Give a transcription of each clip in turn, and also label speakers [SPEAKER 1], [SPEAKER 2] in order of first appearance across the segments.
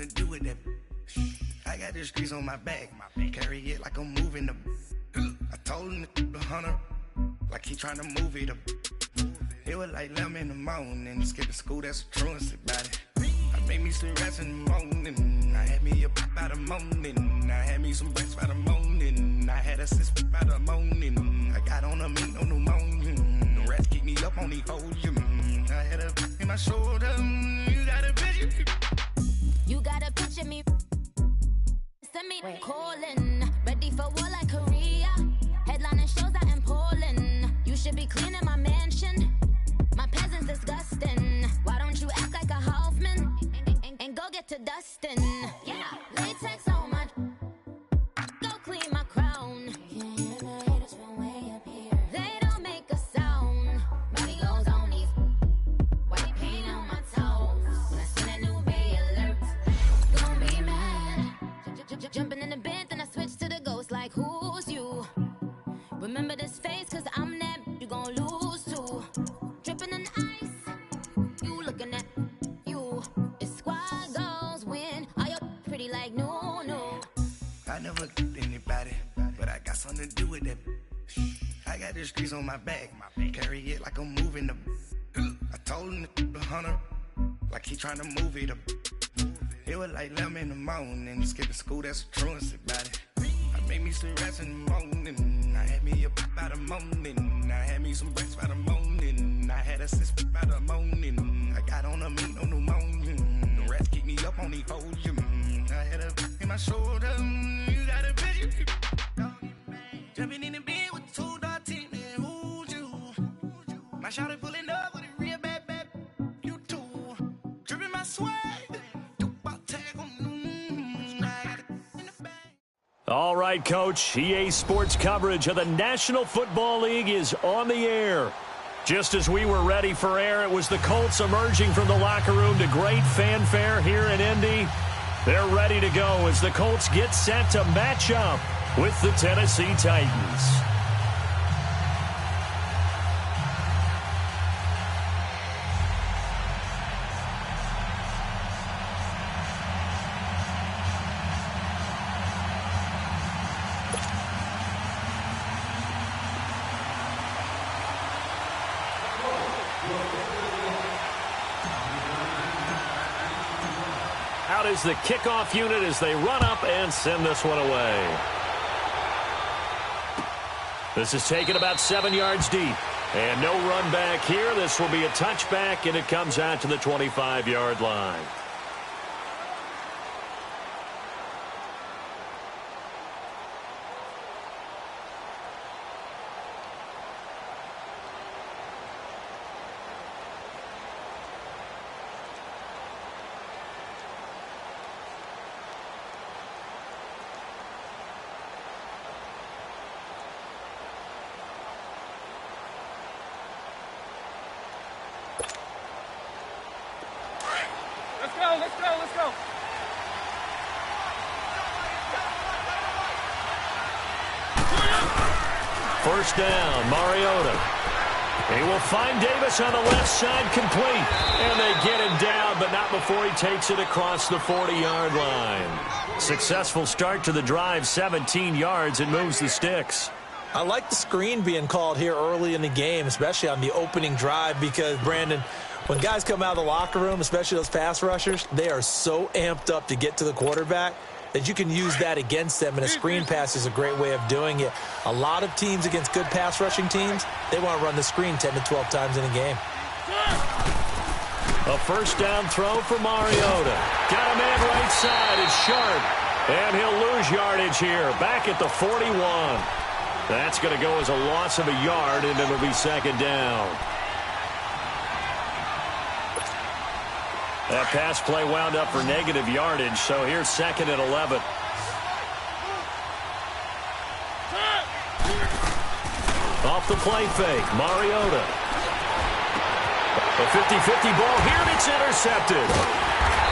[SPEAKER 1] something to do with that. I got the streets on my back. Carry it like I'm moving the. I told him to 100, like he trying to move it up. It was like 11 in the morning. Skip to school, that's a truancy about it. I made me some rest in the morning. I had me a pop by the morning. I had me some breakfast by the morning. I had a six by the morning. I got on a meat on the morning. The rats keep me up on the podium. I had a in my shoulder. You got a picture.
[SPEAKER 2] You got a picture me. Send me calling. Ready for war like Korea. Headlining shows out in Poland. You should be cleaning my mansion. My peasants disgusting. Why don't you act like a Hoffman and go get to dustin'? Yeah, latex on my. Go clean my crown. You can hear the haters from way up here. They don't make a sound. Body goes on these. White paint on my toes. When I see that new Bay alert, gonna be mad. Jumping in the bed, then I switch to the ghost like who's you? Remember this face, cause I'm that you gon' lose too. Dripping in ice, you looking at you. It's squad goals win. Are you pretty like no, no?
[SPEAKER 1] I never get anybody, but I got something to do with that. I got the streets on my back. Carry it like I'm moving the. I told him to 100, like he trying to move it up. It was like 11 in the morning. Skip to school, that's a truancy about it. I made me some rest in the morning. I had me a pop by the morning. I had me some breakfast by the morning. I had a six by the morning. I got on a meat on the morning. The rats keep me up on the podium. I had a in my shoulder. You got a picture. Jumping in the bed with two dark teeth. Man, who's you? My shawty pulling up with a real bad, you too. Dripping my swag.
[SPEAKER 3] All right, Coach. EA Sports coverage of the National Football League is on the air. Just as we were ready for air, it was the Colts emerging from the locker room to great fanfare here in Indy. They're ready to go as the Colts get set to match up with the Tennessee Titans. Out is the kickoff unit as they run up and send this one away. This is taken about 7 yards deep. And no run back here. This will be a touchback, and it comes out to the 25-yard line.
[SPEAKER 4] Let's go.
[SPEAKER 3] First down, Mariota. He will find Davis on the left side, complete. And they get him down, but not before he takes it across the 40-yard line. Successful start to the drive, 17 yards, and moves the sticks.
[SPEAKER 5] I like the screen being called here early in the game, especially on the opening drive, because, Brandon, when guys come out of the locker room, especially those pass rushers, they are so amped up to get to the quarterback that you can use that against them, and a screen pass is a great way of doing it. A lot of teams against good pass rushing teams, they want to run the screen 10 to 12 times in a game.
[SPEAKER 3] A first down throw for Mariota. Got a man right side. It's Sharp. And he'll lose yardage here. Back at the 41. That's going to go as a loss of a yard, and it'll be second down. That pass play wound up for negative yardage, so here's second and 11. Off the play fake, Mariota. A 50-50 ball here, and it's intercepted.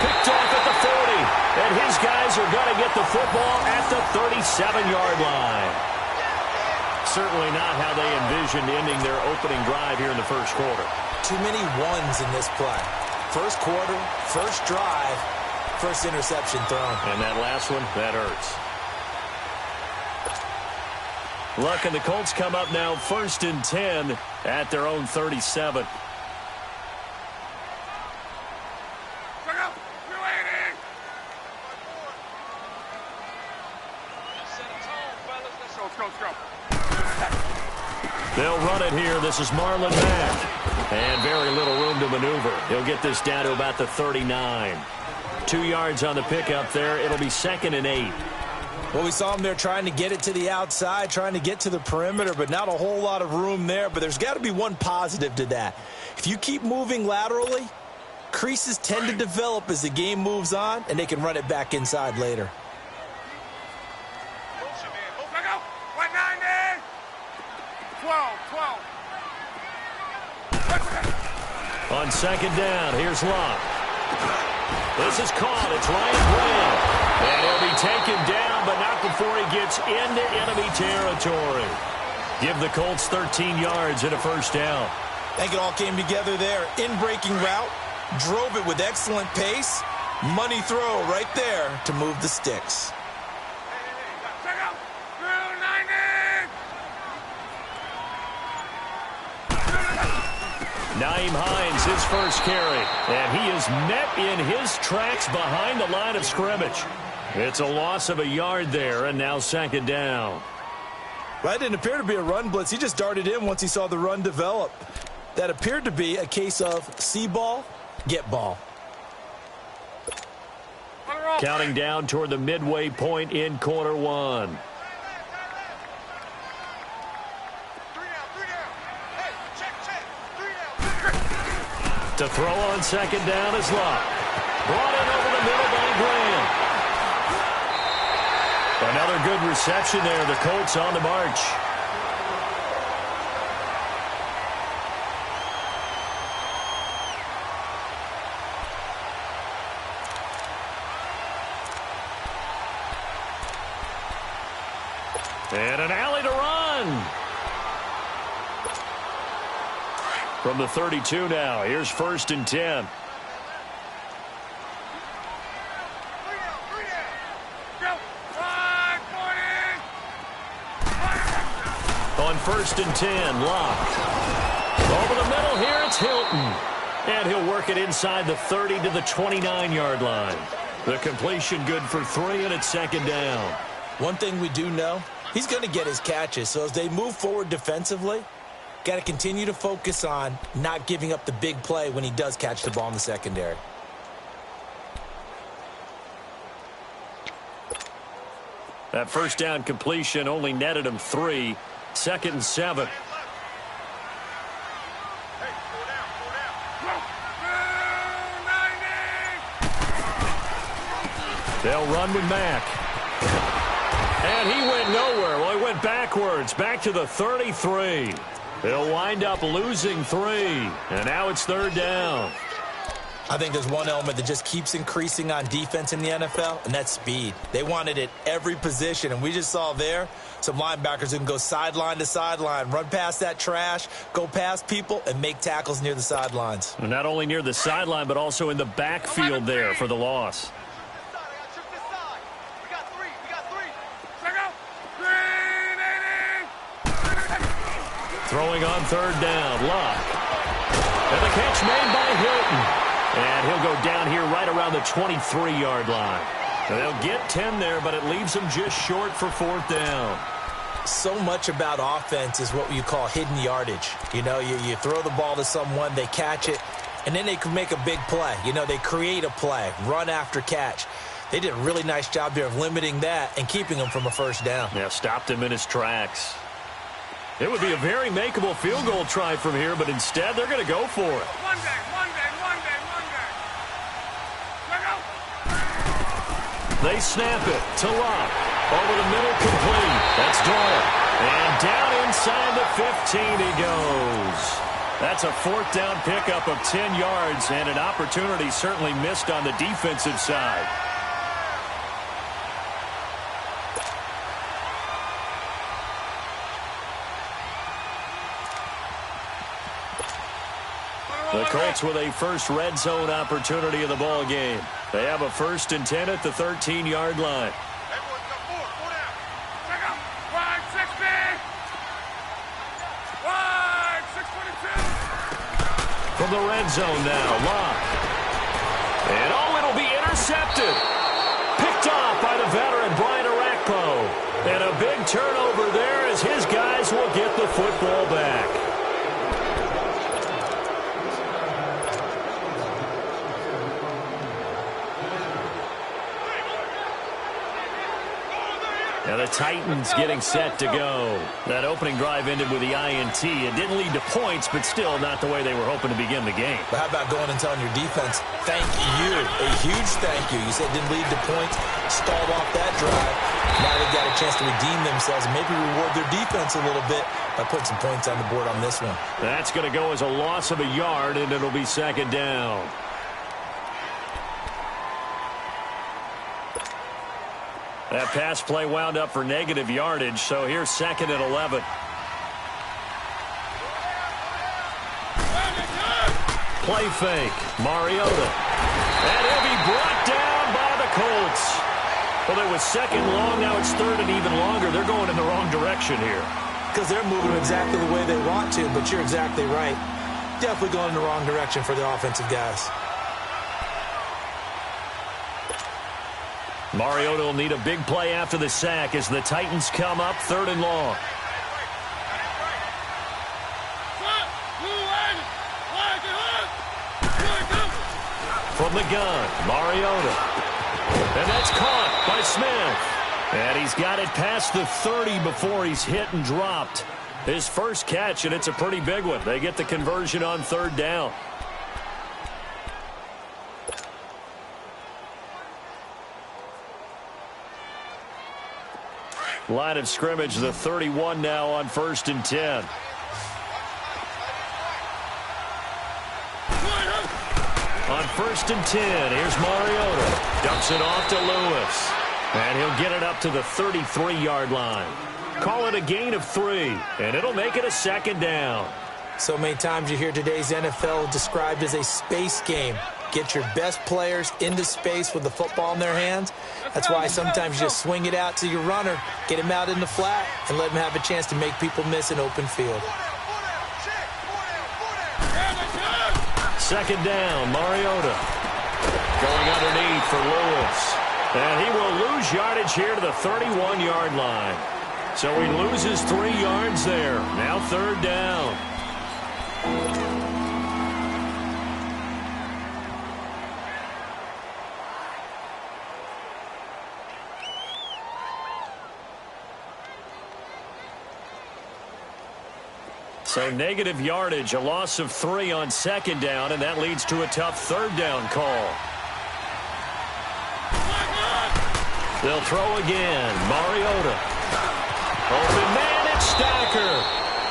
[SPEAKER 3] Picked off at the 40, and his guys are going to get the football at the 37-yard line. Certainly not how they envisioned ending their opening drive here in the first quarter.
[SPEAKER 5] Too many ones in this play. First quarter, first drive, First interception thrown.
[SPEAKER 3] And that last one, that hurts. Luck and the Colts come up now 1st and 10 at their own 37. They'll run it here. This is Marlon Mack. And very little room to maneuver. He'll get this down to about the 39. 2 yards on the pickup there. It'll be 2nd and 8.
[SPEAKER 5] Well, we saw him there trying to get it to the outside, trying to get to the perimeter, but not a whole lot of room there. But there's got to be one positive to that. If you keep moving laterally, creases tend to develop as the game moves on, and they can run it back inside later.
[SPEAKER 3] On 2nd down, here's Locke. This is caught. It's Ryan Graham. And he'll be taken down, but not before he gets into enemy territory. Give the Colts 13 yards and a 1st down.
[SPEAKER 5] I think it all came together there. In-breaking route, drove it with excellent pace. Money throw right there to move the sticks.
[SPEAKER 3] Nyheim Hines, his first carry, and he is met in his tracks behind the line of scrimmage. It's a loss of a yard there, and now 2nd down.
[SPEAKER 5] Well, that didn't appear to be a run blitz. He just darted in once he saw the run develop. That appeared to be a case of see ball, get ball.
[SPEAKER 3] Counting down toward the midway point in quarter 1. To throw on 2nd down is Locke. Brought in over the middle by Graham. Another good reception there. The Colts on the march. And an alley to run. From the 32 now, here's 1st and 10. On 1st and 10, Locke. Over the middle here, it's Hilton. And he'll work it inside the 30 to the 29-yard line. The completion good for 3, and it's 2nd down.
[SPEAKER 5] One thing we do know, he's going to get his catches. So as they move forward defensively, got to continue to focus on not giving up the big play when he does catch the ball in the secondary.
[SPEAKER 3] That 1st down completion only netted him 3. 2nd and 7. They'll run with Mack. And he went nowhere. Well, he went backwards, back to the 33. They'll wind up losing 3. And now it's 3rd down.
[SPEAKER 5] I think there's one element that just keeps increasing on defense in the NFL, and that's speed. They want it at every position, and we just saw there some linebackers who can go sideline to sideline, run past that trash, go past people, and make tackles near the sidelines.
[SPEAKER 3] And not only near the sideline, but also in the backfield there for the loss. Throwing on 3rd down, Locke. And the catch made by Hilton. And he'll go down here right around the 23-yard line. They'll get 10 there, but it leaves them just short for 4th down.
[SPEAKER 5] So much about offense is what you call hidden yardage. You know, you throw the ball to someone, they catch it, and then they can make a big play. You know, they create a play, run after catch. They did a really nice job there of limiting that and keeping him from a 1st down.
[SPEAKER 3] Yeah, stopped him in his tracks. It would be a very makeable field goal try from here, but instead they're going to go for it.
[SPEAKER 4] One day.
[SPEAKER 3] They snap it to Locke. Over the middle, complete. That's Doyle. And down inside the 15 he goes. That's a 4th down pickup of 10 yards, and an opportunity certainly missed on the defensive side. The Colts with a first red zone opportunity of the ball game. They have a 1st and 10 at the 13-yard line. From the red zone now, Locke. And it'll be intercepted. Picked off by the veteran Brian Arakpo. And a big turnover there as his guys will get the football back. Now the Titans getting set to go. That opening drive ended with the INT. It didn't lead to points, but still not the way they were hoping to begin the game.
[SPEAKER 5] But how about going and telling your defense, thank you, a huge thank you. You said it didn't lead to points, stalled off that drive. Now they've got a chance to redeem themselves and maybe reward their defense a little bit by putting some points on the board on this one.
[SPEAKER 3] That's going to go as a loss of a yard, and it'll be 2nd down. That pass play wound up for negative yardage, so here's 2nd and 11. Play fake, Mariota. And he'll be brought down by the Colts. Well, it was 2nd long, now it's 3rd and even longer. They're going in the wrong direction here.
[SPEAKER 5] Because they're moving exactly the way they want to, but you're exactly right. Definitely going in the wrong direction for the offensive guys.
[SPEAKER 3] Mariota will need a big play after the sack as the Titans come up 3rd and long. From the gun, Mariota. And that's caught by Smith. And he's got it past the 30 before he's hit and dropped. His first catch, and it's a pretty big one. They get the conversion on 3rd down. Line of scrimmage, the 31 now on 1st and 10. On 1st and 10, here's Mariota. Dumps it off to Lewis. And he'll get it up to the 33-yard line. Call it a gain of 3, and it'll make it a 2nd down.
[SPEAKER 5] So many times you hear today's NFL described as a space game. Get your best players into space with the football in their hands. That's why sometimes you just swing it out to your runner, get him out in the flat, and let him have a chance to make people miss an open field.
[SPEAKER 3] 2nd down, Mariota. Going underneath for Lewis. And he will lose yardage here to the 31-yard line. So he loses 3 yards there. Now 3rd down. So negative yardage, a loss of 3 on 2nd down, and that leads to a tough 3rd down call. They'll throw again. Mariota. Open man, it's Stacker.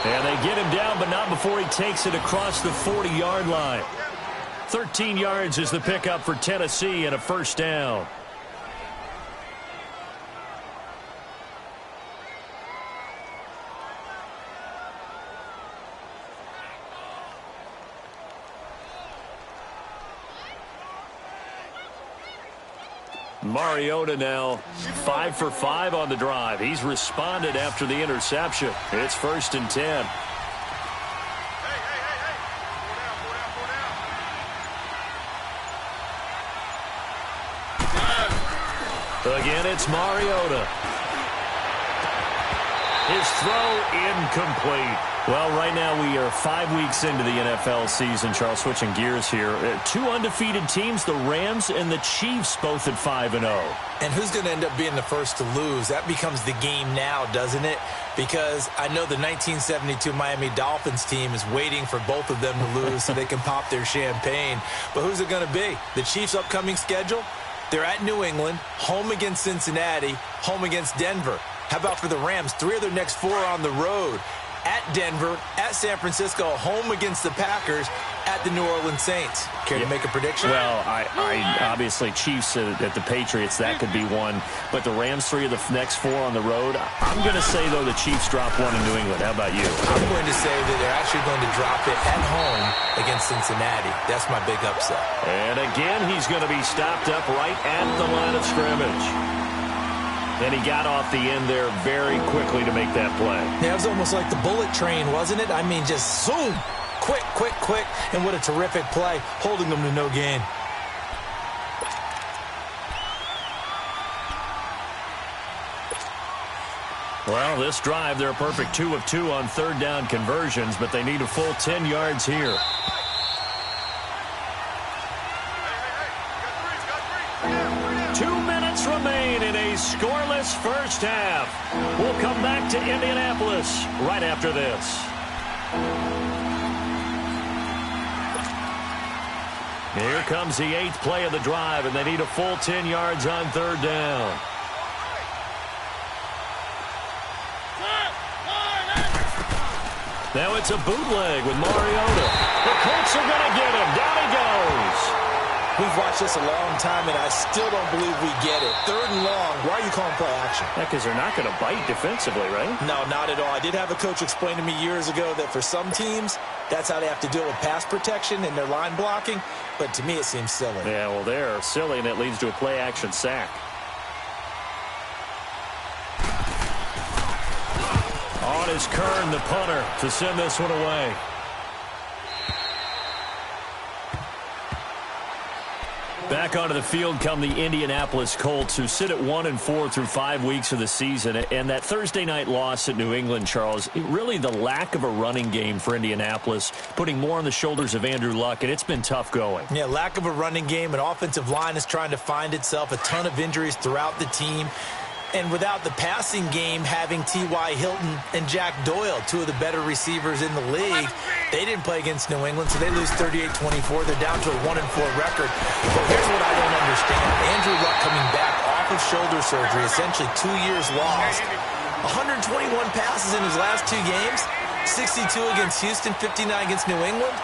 [SPEAKER 3] And they get him down, but not before he takes it across the 40-yard line. 13 yards is the pickup for Tennessee and a 1st down. Mariota now 5 for 5 on the drive. He's responded after the interception. It's 1st and 10. Again, it's Mariota. His throw incomplete. Well, right now we are 5 weeks into the NFL season. Charles, switching gears here. 2 undefeated teams, the Rams and the Chiefs, both at 5-0.
[SPEAKER 5] And who's going to end up being the first to lose? That becomes the game now, doesn't it? Because I know the 1972 Miami Dolphins team is waiting for both of them to lose so they can pop their champagne. But who's it going to be? The Chiefs' upcoming schedule? They're at New England, home against Cincinnati, home against Denver. How about for the Rams? 3 of their next 4 on the road. At Denver, at San Francisco, home against the Packers, at the New Orleans Saints. Care to make a prediction?
[SPEAKER 3] Well, I obviously Chiefs at the Patriots, that could be one. But the Rams 3 of the next 4 on the road. I'm going to say, though, the Chiefs drop 1 in New England. How about you?
[SPEAKER 5] I'm going to say that they're actually going to drop it at home against Cincinnati. That's my big upset.
[SPEAKER 3] And again, he's going to be stopped up right at the line of scrimmage. And he got off the end there very quickly to make that play.
[SPEAKER 5] Yeah, it was almost like the bullet train, wasn't it? I mean, just zoom. Quick, quick, quick. And what a terrific play, holding them to no gain.
[SPEAKER 3] Well, this drive, they're a perfect 2 of 2 on third down conversions, but they need a full 10 yards here. Remain in a scoreless first half. We'll come back to Indianapolis right after this. Here comes the 8th play of the drive, and they need a full 10 yards on third down. Now it's a bootleg with Mariota. The Colts are going to get him. Down he goes.
[SPEAKER 5] We've watched this a long time, and I still don't believe we get it. 3rd and long. Why are you calling play action?
[SPEAKER 3] Yeah, because they're not going to bite defensively, right?
[SPEAKER 5] No, not at all. I did have a coach explain to me years ago that for some teams, that's how they have to deal with pass protection and their line blocking. But to me, it seems silly.
[SPEAKER 3] Yeah, well, they're silly, and it leads to a play action sack. On is Kern, the punter, to send this one away. Back onto the field come the Indianapolis Colts, who sit at 1-4 through 5 weeks of the season. And that Thursday night loss at New England, Charles, really the lack of a running game for Indianapolis, putting more on the shoulders of Andrew Luck, and it's been tough going.
[SPEAKER 5] Yeah, lack of a running game. An offensive line is trying to find itself. A ton of injuries throughout the team. And without the passing game having T.Y. Hilton and Jack Doyle, 2 of the better receivers in the league, they didn't play against New England, so they lose 38-24. They're down to a 1-4 record. But here's what I don't understand. Andrew Luck coming back off of shoulder surgery, essentially 2 years lost. 121 passes in his last 2 games, 62 against Houston, 59 against New England.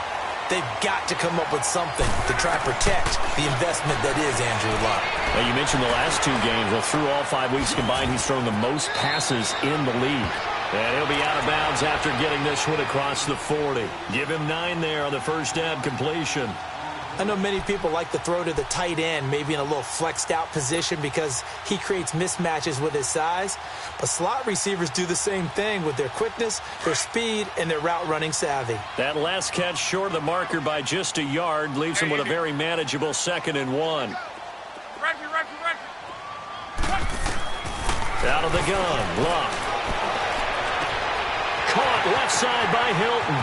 [SPEAKER 5] They've got to come up with something to try to protect the investment that is Andrew Luck.
[SPEAKER 3] Well, you mentioned the last 2 games. Well, through all 5 weeks combined, he's thrown the most passes in the league. And he'll be out of bounds after getting this one across the 40. Give him 9 there on the first down completion.
[SPEAKER 5] I know many people like to throw to the tight end, maybe in a little flexed out position because he creates mismatches with his size. But slot receivers do the same thing with their quickness, their speed, and their route running savvy.
[SPEAKER 3] That last catch short of the marker by just a yard leaves him with a very manageable 2nd and 1. Out of the gun, Luck. Caught left side by Hilton.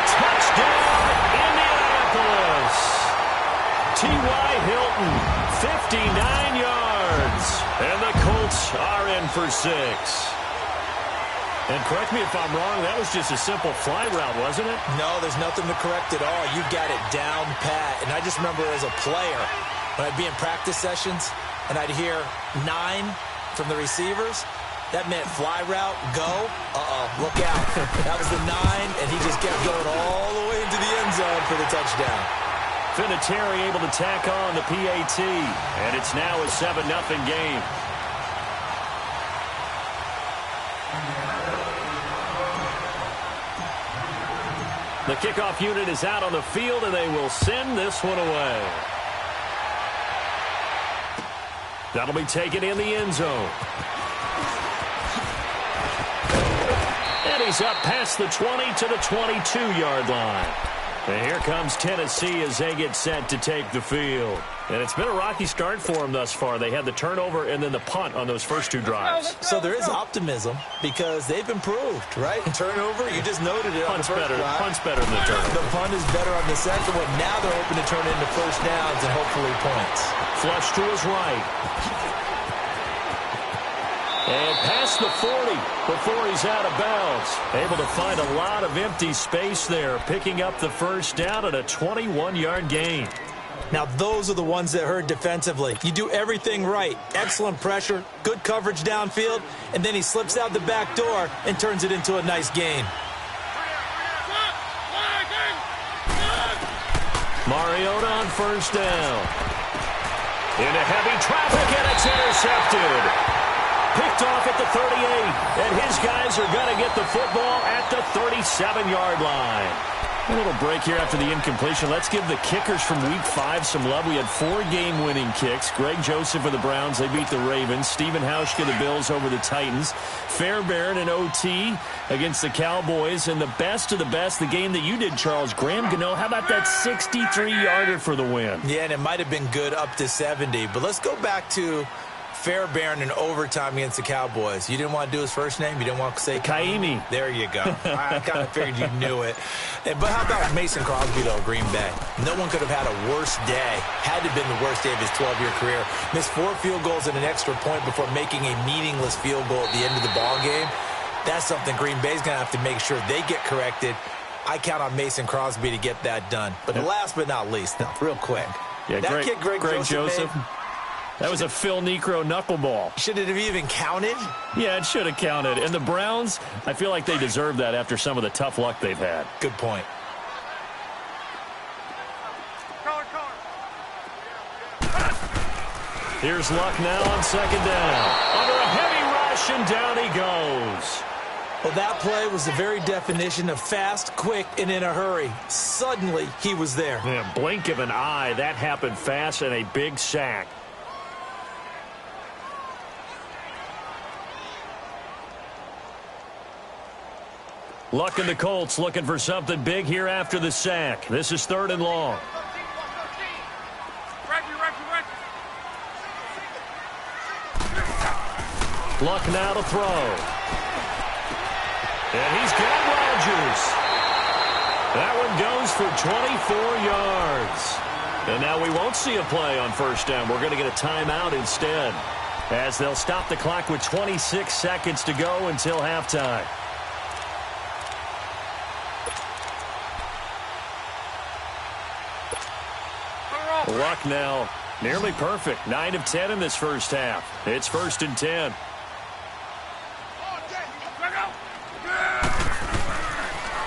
[SPEAKER 3] Touchdown, Indianapolis. T.Y. Hilton, 59 yards. And the Colts are in for 6. And correct me if I'm wrong, that was just a simple fly route, wasn't it?
[SPEAKER 5] No, there's nothing to correct at all. You got it down pat. And I just remember as a player, when I'd be in practice sessions, and I'd hear 9 from the receivers, that meant fly route, go, look out. That was the 9, and he just kept going all the way into the end zone for the touchdown.
[SPEAKER 3] Vinatieri able to tack on the PAT, and it's now a 7-0 game. The kickoff unit is out on the field, and they will send this one away. That'll be taken in the end zone. And he's up past the 20 to the 22-yard line. And here comes Tennessee as they get set to take the field. And it's been a rocky start for them thus far. They had the turnover and then the punt on those first 2 drives.
[SPEAKER 5] So there is optimism because they've improved, right? Turnover, you just noted it.
[SPEAKER 3] Punt's better than the turnover.
[SPEAKER 5] The punt is better on the second one. Now they're hoping to turn it into first downs and hopefully points.
[SPEAKER 3] Flush to his right. And past the 40 before he's out of bounds. Able to find a lot of empty space there, picking up the first down at a 21-yard gain.
[SPEAKER 5] Now, those are the ones that hurt defensively. You do everything right. Excellent pressure, good coverage downfield, and then he slips out the back door and turns it into a nice gain.
[SPEAKER 3] Mariota on first down. Into heavy traffic, and it's intercepted. Picked off at the 38, and his guys are going to get the football at the 37-yard line. A little break here after the incompletion. Let's give the kickers from Week 5 some love. We had 4 game-winning kicks. Greg Joseph of the Browns, they beat the Ravens. Stephen Hauschka, the Bills, over the Titans. Fairbairn and OT against the Cowboys. And the best of the best, the game that you did, Charles, Graham Gano, how about that 63-yarder for the win?
[SPEAKER 5] Yeah, and it might have been good up to 70. But let's go back to Fairbairn in overtime against the Cowboys. You didn't want to do his first name? You didn't want to say
[SPEAKER 3] Kaimi?
[SPEAKER 5] There you go. I kind of figured you knew it. But how about Mason Crosby, though, Green Bay? No one could have had a worse day. Had to have been the worst day of his 12-year career. Missed 4 field goals and an extra point before making a meaningless field goal at the end of the ball game. That's something Green Bay's going to have to make sure they get corrected. I count on Mason Crosby to get that done. But last but not least, real quick.
[SPEAKER 3] Yeah,
[SPEAKER 5] that kid Greg Joseph
[SPEAKER 3] that was a Phil Necro knuckleball.
[SPEAKER 5] Should it have even counted?
[SPEAKER 3] Yeah, it should have counted. And the Browns, I feel like they deserve that after some of the tough luck they've had.
[SPEAKER 5] Good point.
[SPEAKER 3] Here's Luck now on second down. Under a heavy rush, and down he goes.
[SPEAKER 5] Well, that play was the very definition of fast, quick, and in a hurry. Suddenly, he was there.
[SPEAKER 3] Yeah, blink of an eye. That happened fast, and a big sack. Luck and the Colts looking for something big here after the sack. This is 3rd and long. Luck now to throw. And he's got Rodgers. That one goes for 24 yards. And now we won't see a play on first down. We're going to get a timeout instead, as they'll stop the clock with 26 seconds to go until halftime. Luck now nearly perfect. 9 of 10 in this first half. It's 1st and 10.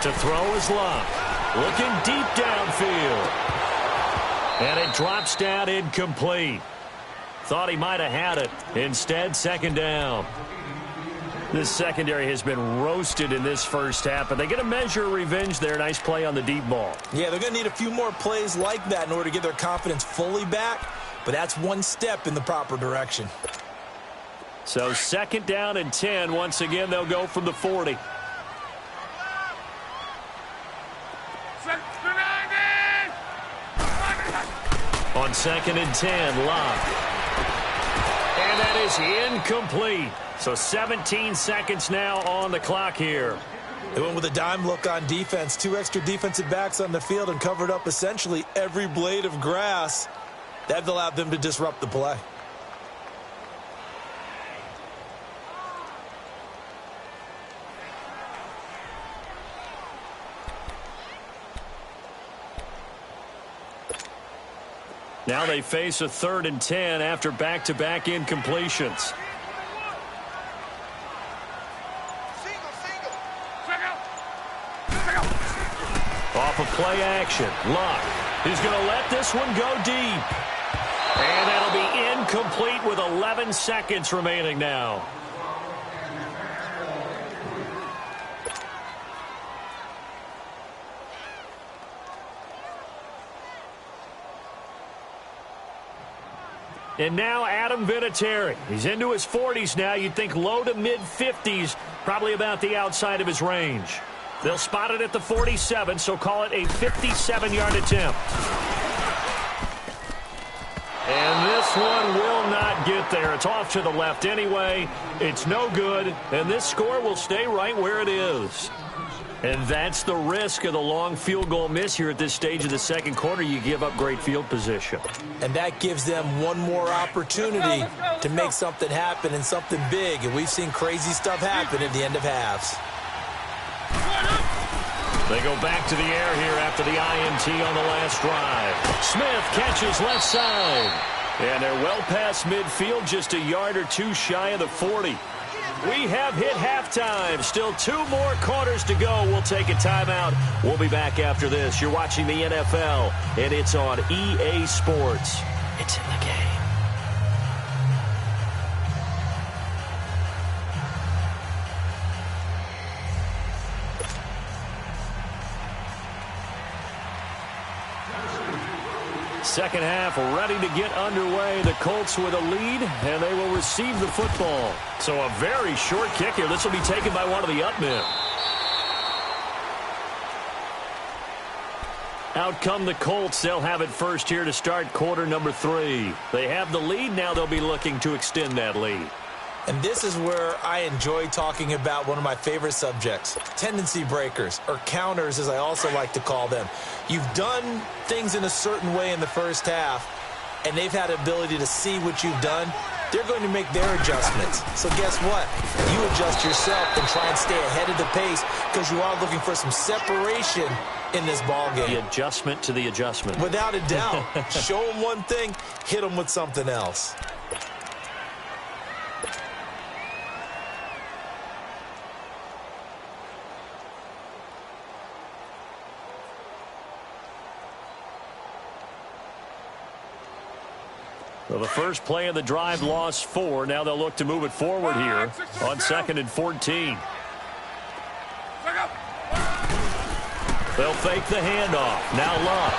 [SPEAKER 3] To throw is Luck. Looking deep downfield. And it drops down incomplete. Thought he might have had it. Instead, 2nd down. This secondary has been roasted in this first half, but they get a measure of revenge there. Nice play on the deep ball.
[SPEAKER 5] Yeah, they're going to need a few more plays like that in order to get their confidence fully back, but that's one step in the proper direction.
[SPEAKER 3] So 2nd down and 10. Once again, they'll go from the 40. On 2nd and 10, Luck. And that is incomplete. So 17 seconds now on the clock here.
[SPEAKER 5] They went with a dime look on defense. 2 extra defensive backs on the field and covered up essentially every blade of grass. That allowed them to disrupt the play.
[SPEAKER 3] Now they face a 3rd and 10 after back-to-back incompletions. Off of play action, Luck. He's going to let this one go deep. And that'll be incomplete with 11 seconds remaining now. And now Adam Vinatieri. He's into his 40s now. You'd think low to mid-50s, probably about the outside of his range. They'll spot it at the 47, so call it a 57-yard attempt. And this one will not get there. It's off to the left anyway. It's no good, and this score will stay right where it is. And that's the risk of the long field goal miss here at this stage of the second quarter. You give up great field position.
[SPEAKER 5] And that gives them one more opportunity to make something happen and something big. And we've seen crazy stuff happen at the end of halves.
[SPEAKER 3] They go back to the air here after the INT on the last drive. Smith catches left side. And they're well past midfield, just a yard or two shy of the 40. We have hit halftime. Still 2 more quarters to go. We'll take a timeout. We'll be back after this. You're watching the NFL, and it's on EA Sports. It's in the game. Second half ready to get underway. The Colts with a lead, and they will receive the football. So a very short kick here. This will be taken by one of the up men. Out come the Colts. They'll have it first here to start quarter number 3. They have the lead. Now they'll be looking to extend that lead.
[SPEAKER 5] And this is where I enjoy talking about one of my favorite subjects, tendency breakers, or counters as I also like to call them. You've done things in a certain way in the first half, and they've had the ability to see what you've done. They're going to make their adjustments. So guess what? You adjust yourself and try and stay ahead of the pace because you are looking for some separation in this ballgame.
[SPEAKER 3] The adjustment to the adjustment.
[SPEAKER 5] Without a doubt. Show them one thing, hit them with something else.
[SPEAKER 3] Well, the first play of the drive lost 4. Now they'll look to move it forward here on 2nd and 14. They'll fake the handoff. Now Luck.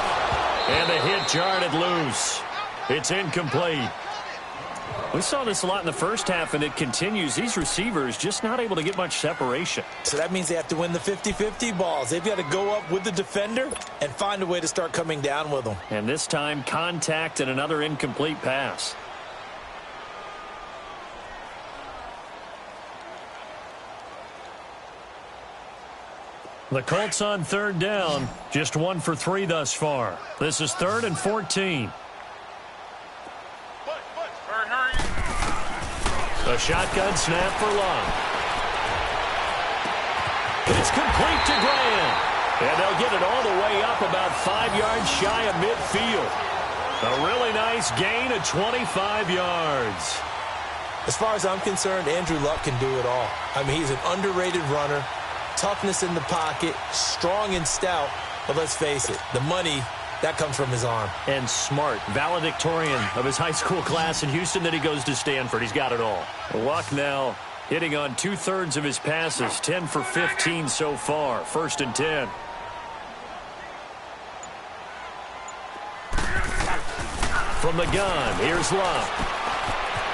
[SPEAKER 3] And the hit jarred it loose. It's incomplete. We saw this a lot in the first half, and it continues. These receivers just not able to get much separation.
[SPEAKER 5] So that means they have to win the 50-50 balls. They've got to go up with the defender and find a way to start coming down with them.
[SPEAKER 3] And this time, contact and another incomplete pass. The Colts on 3rd down. Just 1 for 3 thus far. This is 3rd and 14. A shotgun snap for Long. It's complete to Graham. And they'll get it all the way up about 5 yards shy of midfield. A really nice gain of 25 yards.
[SPEAKER 5] As far as I'm concerned, Andrew Luck can do it all. I mean, he's an underrated runner. Toughness in the pocket, strong and stout. But let's face it, the money, that comes from his arm.
[SPEAKER 3] And smart, valedictorian of his high school class in Houston. Then he goes to Stanford. He's got it all. Luck now hitting on 2/3 of his passes, 10 for 15 so far. 1st and 10. From the gun, here's Luck.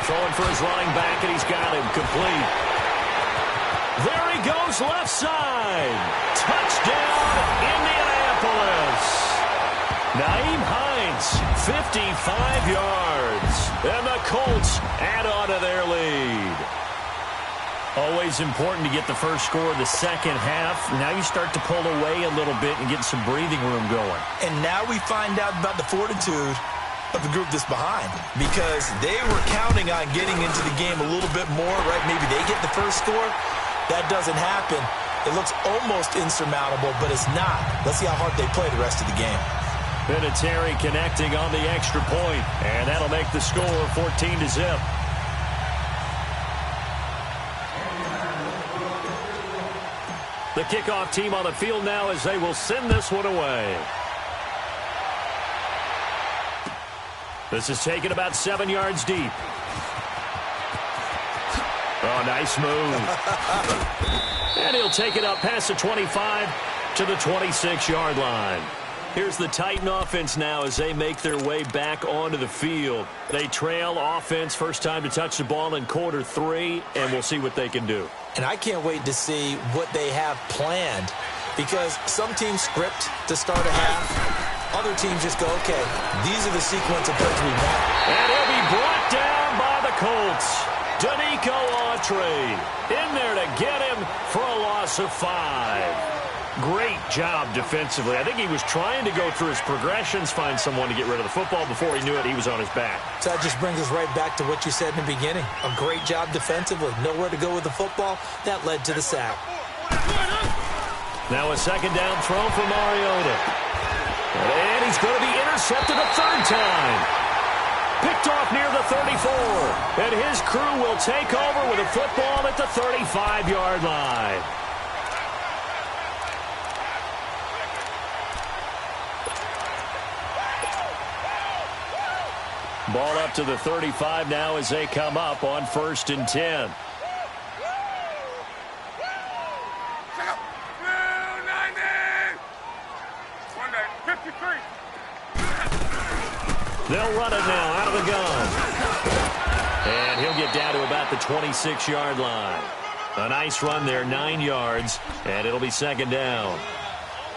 [SPEAKER 3] Throwing for his running back, and he's got him complete. There he goes, left side. Touchdown, Indianapolis. Naeem Hines, 55 yards. And the Colts add on to their lead. Always important to get the first score of the second half. Now you start to pull away a little bit and get some breathing room going.
[SPEAKER 5] And now we find out about the fortitude of the group that's behind, because they were counting on getting into the game a little bit more, right? Maybe they get the first score. That doesn't happen. It looks almost insurmountable, but it's not. Let's see how hard they play the rest of the game.
[SPEAKER 3] Vinatieri connecting on the extra point, and that'll make the score 14-0. The kickoff team on the field now as they will send this one away. This is taken about 7 yards deep. Oh, nice move. And he'll take it up past the 25 to the 26-yard line. Here's the Titan offense now as they make their way back onto the field. They trail offense, first time to touch the ball in quarter 3, and we'll see what they can do.
[SPEAKER 5] And I can't wait to see what they have planned, because some teams script to start a half. Other teams just go, okay, these are the sequence of plays we want.
[SPEAKER 3] And he'll be brought down by the Colts. Danico Autry in there to get him for a loss of 5. Great job defensively. I think he was trying to go through his progressions, find someone to get rid of the football. Before he knew it, he was on his back.
[SPEAKER 5] So that just brings us right back to what you said in the beginning. A great job defensively. Nowhere to go with the football. That led to the sack.
[SPEAKER 3] Now a second down throw for Mariota. And he's going to be intercepted a third time. Picked off near the 34. And his crew will take over with a football at the 35-yard line. Ball up to the 35 now as they come up on 1st and 10. They'll run it now out of the gun. And he'll get down to about the 26-yard line. A nice run there, 9 yards, and it'll be 2nd down.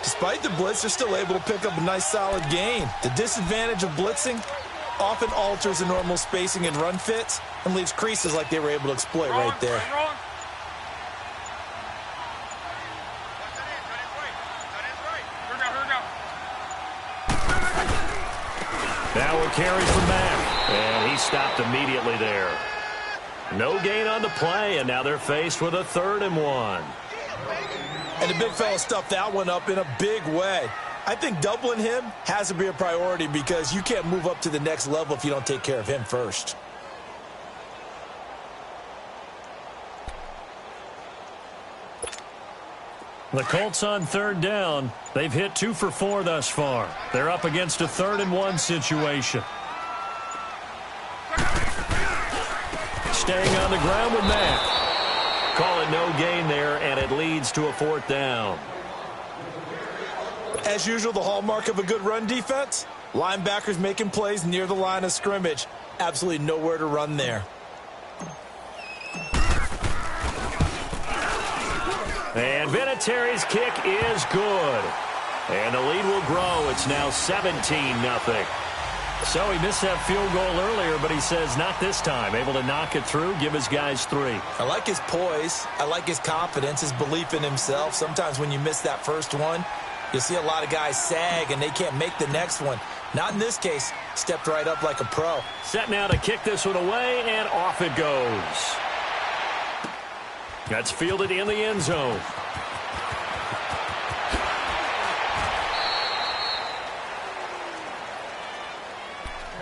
[SPEAKER 5] Despite the blitz, they're still able to pick up a nice solid gain. The disadvantage of blitzing often alters the normal spacing and run fits and leaves creases like they were able to exploit right there.
[SPEAKER 3] Now a carry from Mack, and he stopped immediately there. No gain on the play, and now they're faced with a 3rd and 1.
[SPEAKER 5] And the big fella stuffed that one up in a big way. I think doubling him has to be a priority because you can't move up to the next level if you don't take care of him first.
[SPEAKER 3] The Colts on 3rd down. They've hit 2 for 4 thus far. They're up against a 3rd and 1 situation. Staying on the ground with Mack. Call it no gain there, and it leads to a 4th down.
[SPEAKER 5] As usual, the hallmark of a good run defense, linebackers making plays near the line of scrimmage. Absolutely nowhere to run there.
[SPEAKER 3] And Vinatieri's kick is good. And the lead will grow. It's now 17-0. So he missed that field goal earlier, but he says not this time. Able to knock it through, give his guys 3.
[SPEAKER 5] I like his poise. I like his confidence, his belief in himself. Sometimes when you miss that first one, you'll see a lot of guys sag and they can't make the next one. Not in this case. Stepped right up like a pro.
[SPEAKER 3] Set now to kick this one away, and off it goes. That's fielded in the end zone.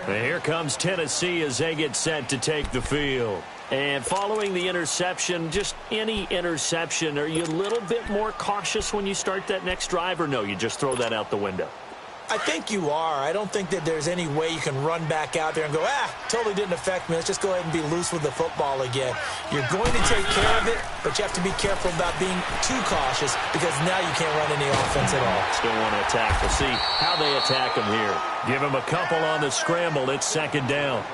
[SPEAKER 3] And here comes Tennessee as they get set to take the field. And following the interception, just any interception, are you a little bit more cautious when you start that next drive, or no, you just throw that out the window?
[SPEAKER 5] I think you are. I don't think that there's any way you can run back out there and go, totally didn't affect me. Let's just go ahead and be loose with the football again. You're going to take care of it, but you have to be careful about being too cautious because now you can't run any offense at all.
[SPEAKER 3] Still want to attack. We'll see how they attack him here. Give him a couple on the scramble. It's 2nd down.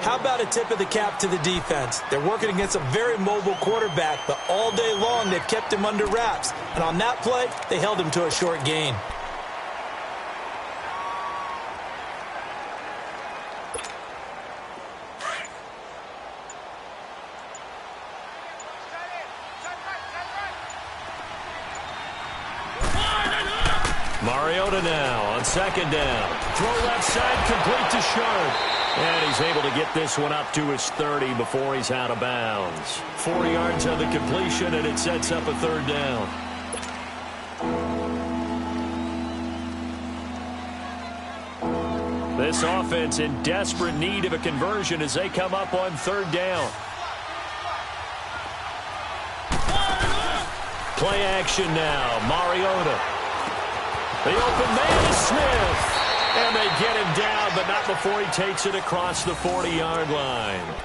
[SPEAKER 5] How about a tip of the cap to the defense? They're working against a very mobile quarterback, but all day long they've kept him under wraps. And on that play, they held him to a short gain.
[SPEAKER 3] Mariota now on 2nd down. Throw left side, complete to Sharp. And he's able to get this one up to his 30 before he's out of bounds. 4 yards on the completion, and it sets up a 3rd down. This offense in desperate need of a conversion as they come up on 3rd down. Play action now. Mariota. The open man is Smith. And they get him down, but not before he takes it across the 40-yard line.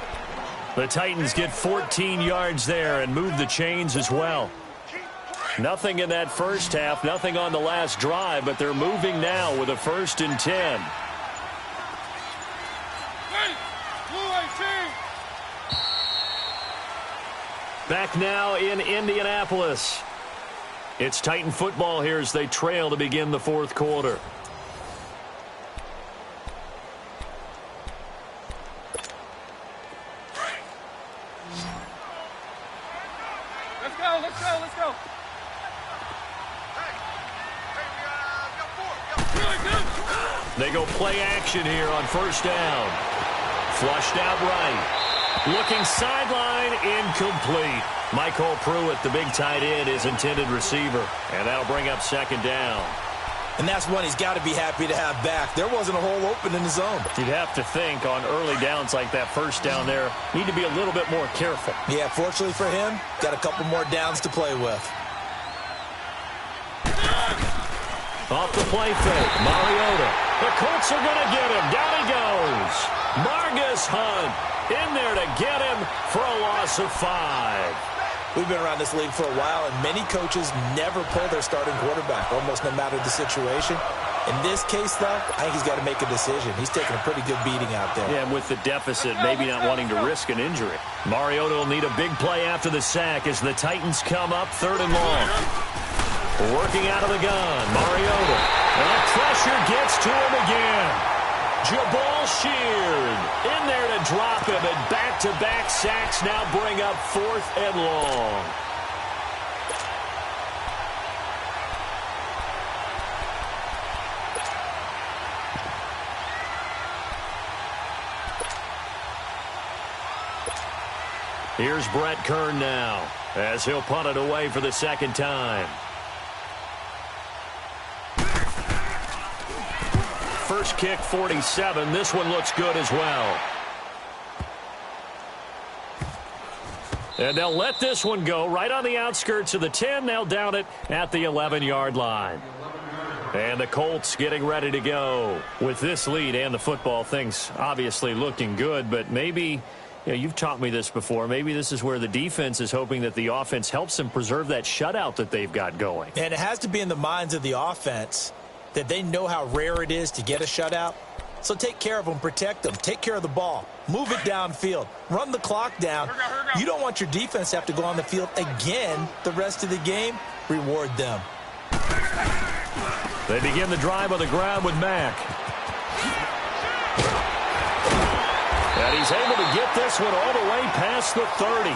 [SPEAKER 3] The Titans get 14 yards there and move the chains as well. Nothing in that first half, nothing on the last drive, but they're moving now with a 1st and 10. Back now in Indianapolis. It's Titan football here as they trail to begin the 4th quarter.
[SPEAKER 4] Let's go.
[SPEAKER 3] They go play action here on 1st down. Flushed out right. Looking sideline, incomplete. Michael Pruitt, the big tight end, is intended receiver. And that'll bring up 2nd down.
[SPEAKER 5] And that's one he's got to be happy to have back. There wasn't a hole open in the zone.
[SPEAKER 3] You'd have to think on early downs like that first down there, need to be a little bit more careful.
[SPEAKER 5] Yeah, fortunately for him, got a couple more downs to play with.
[SPEAKER 3] Off the play fake, Mariota. The Colts are going to get him. Down he goes. Margus Hunt in there to get him for a loss of 5.
[SPEAKER 5] We've been around this league for a while, and many coaches never pull their starting quarterback, almost no matter the situation. In this case, though, I think he's got to make a decision. He's taking a pretty good beating out there.
[SPEAKER 3] Yeah, with the deficit, maybe not wanting to risk an injury. Mariota will need a big play after the sack as the Titans come up 3rd and long. Working out of the gun, Mariota. And pressure gets to him again. Jabal Sheard in there to drop him, and back-to-back sacks now bring up 4th and long. Here's Brett Kern now as he'll punt it away for the second time. First kick, 47. This one looks good as well. And they'll let this one go right on the outskirts of the 10. They'll down it at the 11-yard line. And the Colts getting ready to go. With this lead and the football, things obviously looking good, but maybe, you've taught me this before, maybe this is where the defense is hoping that the offense helps them preserve that shutout that they've got going.
[SPEAKER 5] And it has to be in the minds of the offense that they know how rare it is to get a shutout. So take care of them, protect them, take care of the ball, move it downfield, run the clock down. You don't want your defense to have to go on the field again the rest of the game. Reward them.
[SPEAKER 3] They begin the drive on the ground with Mack. And he's able to get this one all the way past the 30.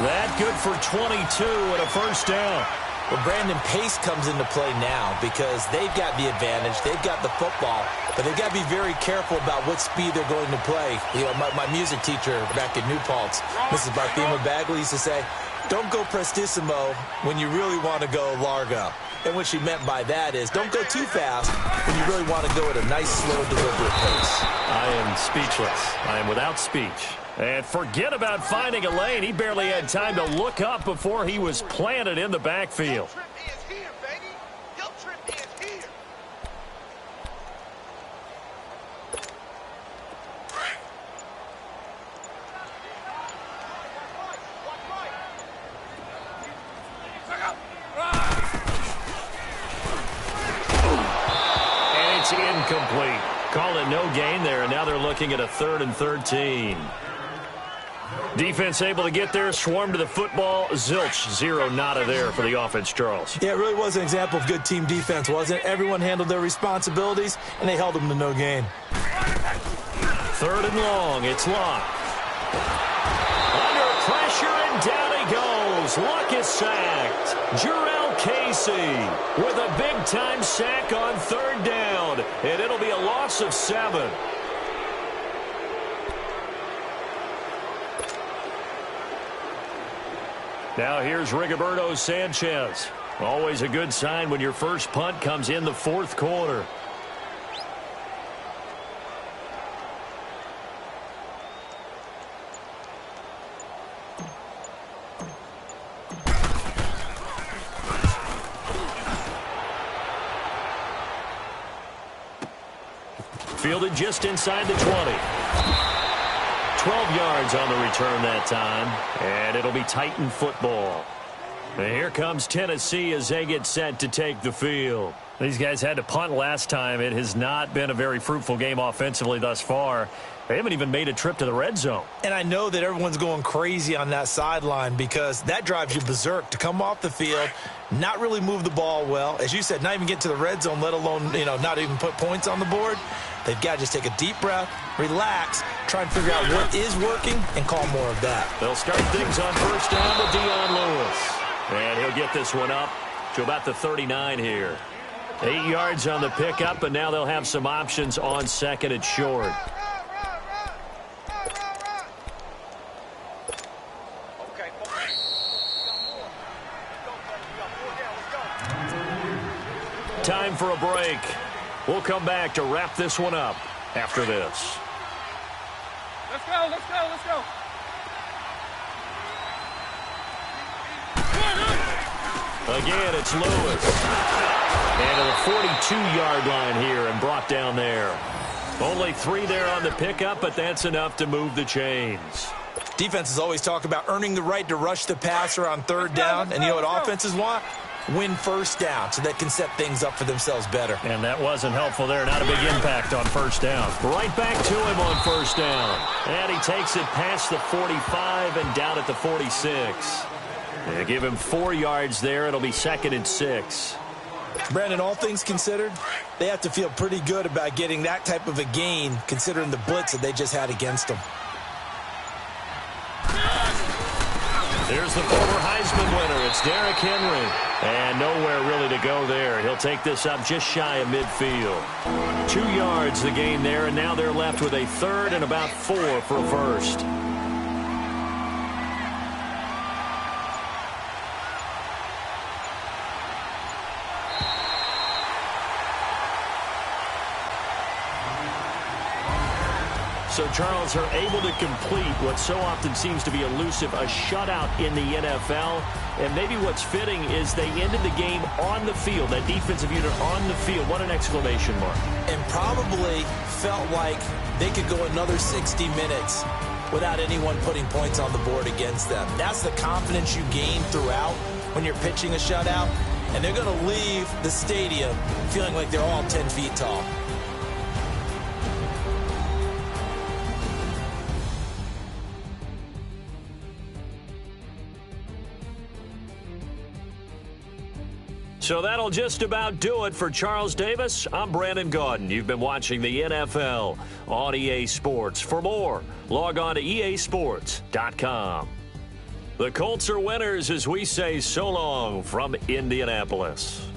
[SPEAKER 3] That good for 22 and a first down.
[SPEAKER 5] Well, Brandon, pace comes into play now because they've got the advantage. They've got the football, but they've got to be very careful about what speed they're going to play. My music teacher back at New Paltz, Mrs. Barthema Bagley, used to say, don't go prestissimo when you really want to go largo. And what she meant by that is don't go too fast when you really want to go at a nice, slow, deliberate pace.
[SPEAKER 3] I am speechless. I am without speech. And forget about finding a lane. He barely had time to look up before he was planted in the backfield. And it's incomplete. Call it no gain there, and now they're looking at a 3rd and 13. Defense able to get there, swarm to the football. Zilch, 0 nada there for the offense, Charles.
[SPEAKER 5] Yeah, it really was an example of good team defense, wasn't it? Everyone handled their responsibilities, and they held them to no gain.
[SPEAKER 3] 3rd and long, it's Luck. Under pressure, and down he goes. Luck is sacked. Jarrell Casey with a big-time sack on 3rd down, and it'll be a loss of 7. Now here's Rigoberto Sanchez. Always a good sign when your first punt comes in the 4th quarter. Fielded just inside the 20. 12 yards on the return that time, and it'll be Titan football. And here comes Tennessee as they get set to take the field. These guys had to punt last time. It has not been a very fruitful game offensively thus far. They haven't even made a trip to the red zone.
[SPEAKER 5] And I know that everyone's going crazy on that sideline because that drives you berserk to come off the field, not really move the ball well. As you said, not even get to the red zone, let alone, not even put points on the board. They've got to just take a deep breath, relax, try and figure out what is working, and call more of that.
[SPEAKER 3] They'll start things on first down with Dion Lewis. And he'll get this one up to about the 39 here. 8 yards on the pickup, and now they'll have some options on 2nd and short. time for a break. We'll come back to wrap this one up after this.
[SPEAKER 4] Let's go, let's go, let's go.
[SPEAKER 3] Again, it's Lewis. And to the 42-yard line here and brought down there. Only 3 there on the pickup, but that's enough to move the chains.
[SPEAKER 5] Defenses always talk about earning the right to rush the passer on third down. And you know what offenses want? Win first down so they can set things up for themselves better.
[SPEAKER 3] And that wasn't helpful there. Not a big impact on first down. Right back to him on first down. And he takes it past the 45 and down at the 46. They give him 4 yards there. It'll be 2nd and 6.
[SPEAKER 5] Brandon, all things considered, they have to feel pretty good about getting that type of a gain considering the blitz that they just had against them.
[SPEAKER 3] There's the former Heisman winner. It's Derrick Henry. And nowhere really to go there. He'll take this up just shy of midfield. 2 yards the gain there, and now they're left with a 3rd and about 4 for a first. So Charles are able to complete what so often seems to be elusive, a shutout in the NFL. And maybe what's fitting is they ended the game on the field, that defensive unit on the field. What an exclamation mark.
[SPEAKER 5] And probably felt like they could go another 60 minutes without anyone putting points on the board against them. That's the confidence you gain throughout when you're pitching a shutout. And they're going to leave the stadium feeling like they're all 10 feet tall.
[SPEAKER 3] So that'll just about do it for Charles Davis. I'm Brandon Gaudin. You've been watching the NFL on EA Sports. For more, log on to easports.com. The Colts are winners as we say so long from Indianapolis.